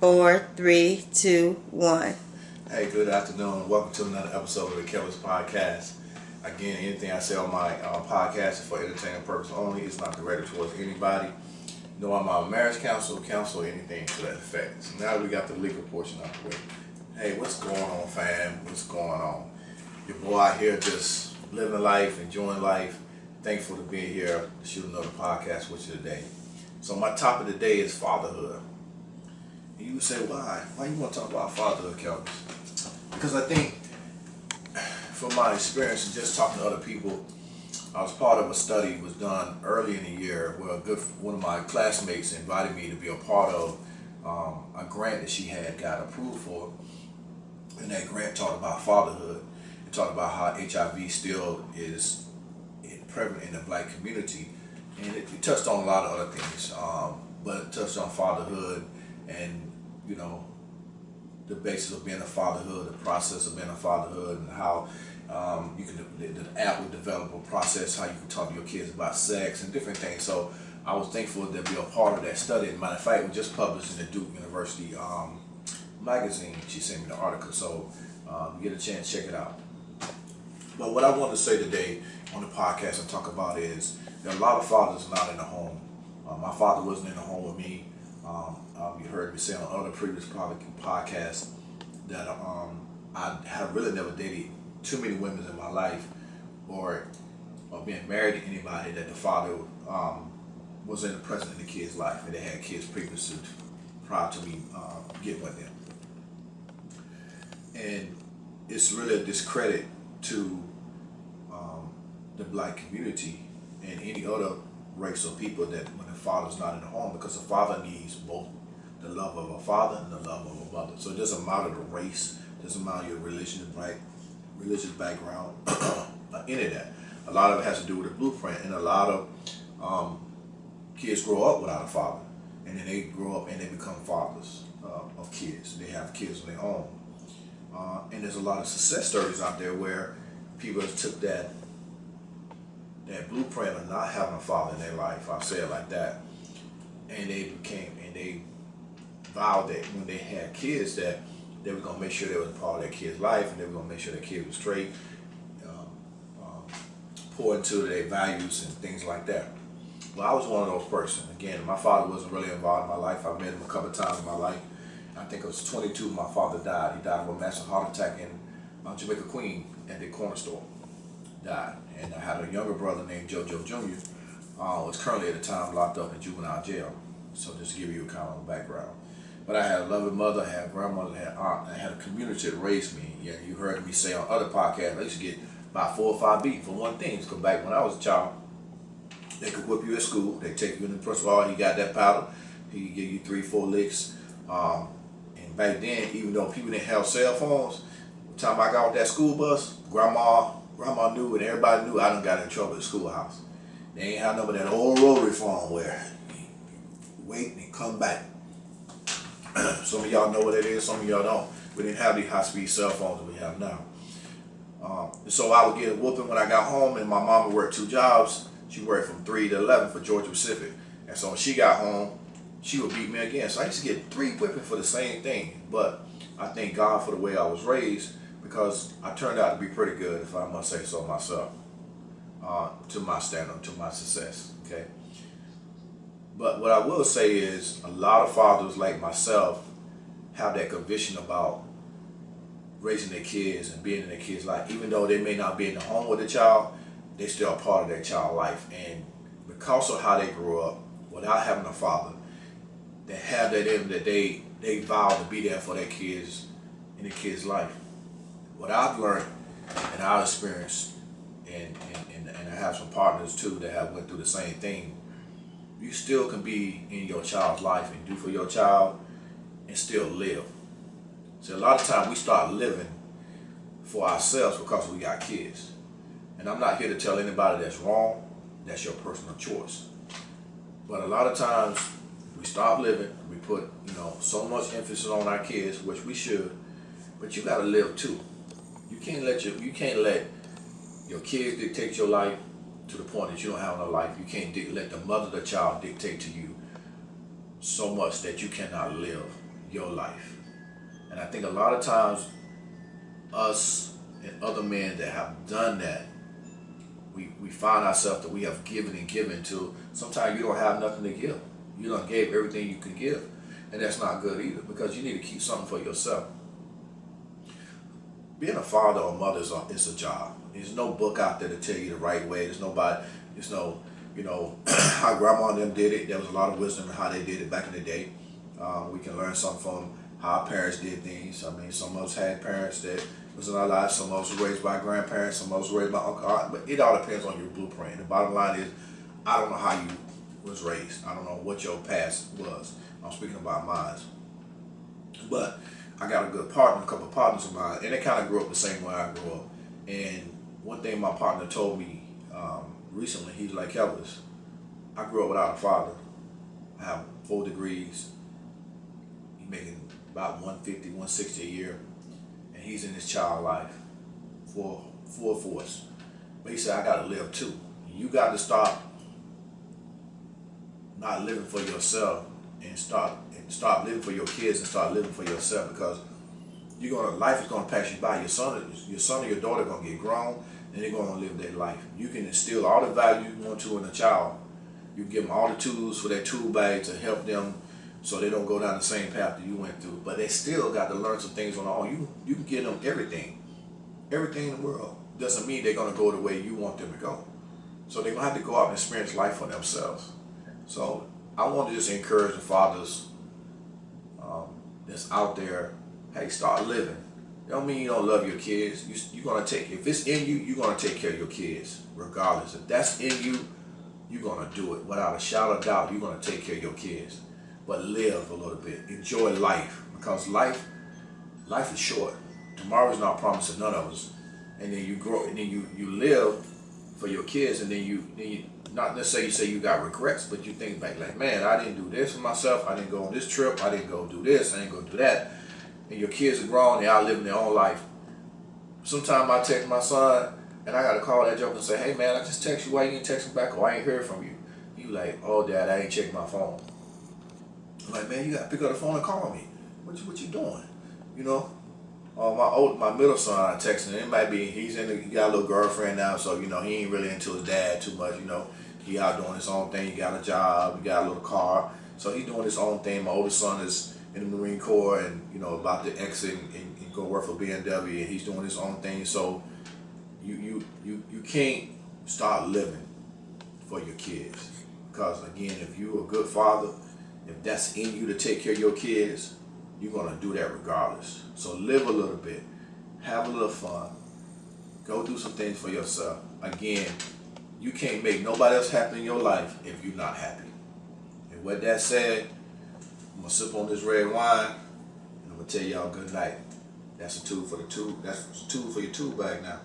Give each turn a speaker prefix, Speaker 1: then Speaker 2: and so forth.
Speaker 1: 4, 3, 2, 1.
Speaker 2: Hey, good afternoon. Welcome to another episode of the Kelly's Podcast. Again, anything I say on my podcast is for entertainment purpose only. It's not directed towards anybody. No, I'm a marriage counsel, anything to that effect. So now we got the legal portion out the way. Hey, what's going on, fam? What's going on? Your boy out here just living life, enjoying life. Thankful to be here to shoot another podcast with you today. So my topic today is fatherhood. And you would say, why? Why you want to talk about fatherhood, Kelly? Because I think, from my experience and just talking to other people, I was part of a study was done early in the year where one of my classmates invited me to be a part of a grant that she had got approved for. And that grant talked about fatherhood. It talked about how HIV still is prevalent in the black community. And it touched on a lot of other things, but it touched on fatherhood and, you know, the basis of being a fatherhood, the process of being a fatherhood, and how the app would develop a process, how you can talk to your kids about sex and different things. So I was thankful to be a part of that study. As a matter of fact, we just published in the Duke University magazine. She sent me the article, so you get a chance, check it out. But what I want to say today on the podcast and talk about is there are a lot of fathers not in the home. My father wasn't in the home with me. You heard me say on other previous podcasts that I have really never dated too many women in my life or been married to anybody that the father wasn't present in the kid's life and they had kids previous prior to me getting with them. And it's really a discredit to the black community and any other race of people that when the father's not in the home, because the father needs both the love of a father and the love of a mother. So it doesn't matter the race, it doesn't matter your religious background, any of that. A lot of it has to do with the blueprint, and a lot of kids grow up without a father, and then they grow up and they become fathers of kids. They have kids of their own. And there's a lot of success stories out there where people took that blueprint of not having a father in their life, I'll say it like that, and they vowed that when they had kids that they were going to make sure they was a part of their kid's life, and they were going to make sure their kid was straight, pour into their values and things like that. Well, I was one of those persons. Again, my father wasn't really involved in my life. I met him a couple of times in my life. I think I was 22 when my father died. He died of a massive heart attack in Jamaica Queen at the corner store. Died. And I had a younger brother named JoJo Jr. Was currently at the time locked up in juvenile jail. So just to give you a kind of background. But I had a loving mother, I had a grandmother, I had an aunt, I had a community that raised me. Yeah, you heard me say on other podcasts, I used to get about 4 or 5 beatings for one thing. Because back when I was a child, they could whip you at school. They take you in the principal, he got that powder, he could give you 3, 4 licks. And back then, even though people didn't have cell phones, the time I got on that school bus, grandma knew and everybody knew I done got in trouble at the schoolhouse. They ain't have none of that old rotary phone where you wait and come back. Some of y'all know what it is, some of y'all don't. We didn't have these high-speed cell phones that we have now. So I would get a whooping when I got home, and my mama worked 2 jobs. She worked from 3 to 11 for Georgia Pacific. And so when she got home, she would beat me again. So I used to get 3 whipping for the same thing. But I thank God for the way I was raised, because I turned out to be pretty good, if I must say so myself, to my standard, to my success, okay? But what I will say is a lot of fathers like myself have that conviction about raising their kids and being in their kids' life. Even though they may not be in the home with the child, they're still a part of their child's life. And because of how they grew up, without having a father, they have that in them that they vow to be there for their kids in their kids' life. What I've learned and I've experienced, and I have some partners too that have went through the same thing, you still can be in your child's life and do for your child and still live. So a lot of times we start living for ourselves because we got kids. And I'm not here to tell anybody that's wrong. That's your personal choice. But a lot of times we stop living, we put so much emphasis on our kids, which we should, but you got to live too. You can't let your kids dictate your life to the point that you don't have no life. You can't let the mother of the child dictate to you so much that you cannot live. your life. And I think a lot of times us and other men that have done that, we find ourselves that we have given and given to. Sometimes you don't have nothing to give. You done gave everything you can give. And that's not good either, because you need to keep something for yourself. Being a father or mother is a job. There's no book out there to tell you the right way. There's no, how grandma and them did it. There was a lot of wisdom in how they did it back in the day. We can learn something from how our parents did things. I mean, some of us had parents that was in our lives. Some of us were raised by grandparents. Some of us were raised by uncle, aunt. But it all depends on your blueprint. The bottom line is, I don't know how you was raised. I don't know what your past was. I'm speaking about mine. But I got a good partner, a couple of partners of mine, and they kind of grew up the same way I grew up. And one thing my partner told me recently, he's like, Elvis, I grew up without a father. I have 4 degrees. He's making about 150, 160 a year. And he's in his child life full force. But he said, I got to live too. You got to stop not living for yourself and start living for your kids and start living for yourself, because life is gonna pass you by. Your son or your daughter gonna get grown and they're gonna live their life. You can instill all the value you want to in a child. You give them all the tools for their tool bag to help them so they don't go down the same path that you went through. But they still got to learn some things on their own. You can give them everything in the world. Doesn't mean they're gonna go the way you want them to go. So they're gonna have to go out and experience life for themselves. So I want to just encourage the fathers that's out there, hey, start living. It don't mean you don't love your kids. You're gonna if it's in you, you're gonna take care of your kids regardless. If that's in you, you're gonna do it without a shadow of doubt. You're gonna take care of your kids, but live a little bit, enjoy life, because life is short. Tomorrow is not promised to none of us. And then you grow, and then you live for your kids, and then you not necessarily say you got regrets, but you think back like, man, I didn't do this for myself. I didn't go on this trip. I didn't go do this. I didn't go do that. And your kids are grown. They're out living their own life. Sometimes I text my son, and I got to call that joke and say, hey, man, I just text you. Why you didn't text me back? Or I ain't heard from you. He like, oh, Dad, I ain't checked my phone. I'm like, man, you got to pick up the phone and call me. What you doing? You know? My middle son, I texted him. It might be he got a little girlfriend now, so he ain't really into his dad too much. He out doing his own thing. He got a job. He got a little car, so he's doing his own thing. My oldest son is in the Marine Corps and about to exit and go work for BMW, and he's doing his own thing. So you can't start living for your kids, because again, if you're a good father, if that's in you to take care of your kids, you're gonna do that regardless. So live a little bit, have a little fun, go do some things for yourself. Again, you can't make nobody else happy in your life if you're not happy. And with that said, I'm gonna sip on this red wine and I'm gonna tell y'all good night. That's a tool for your tool bag now.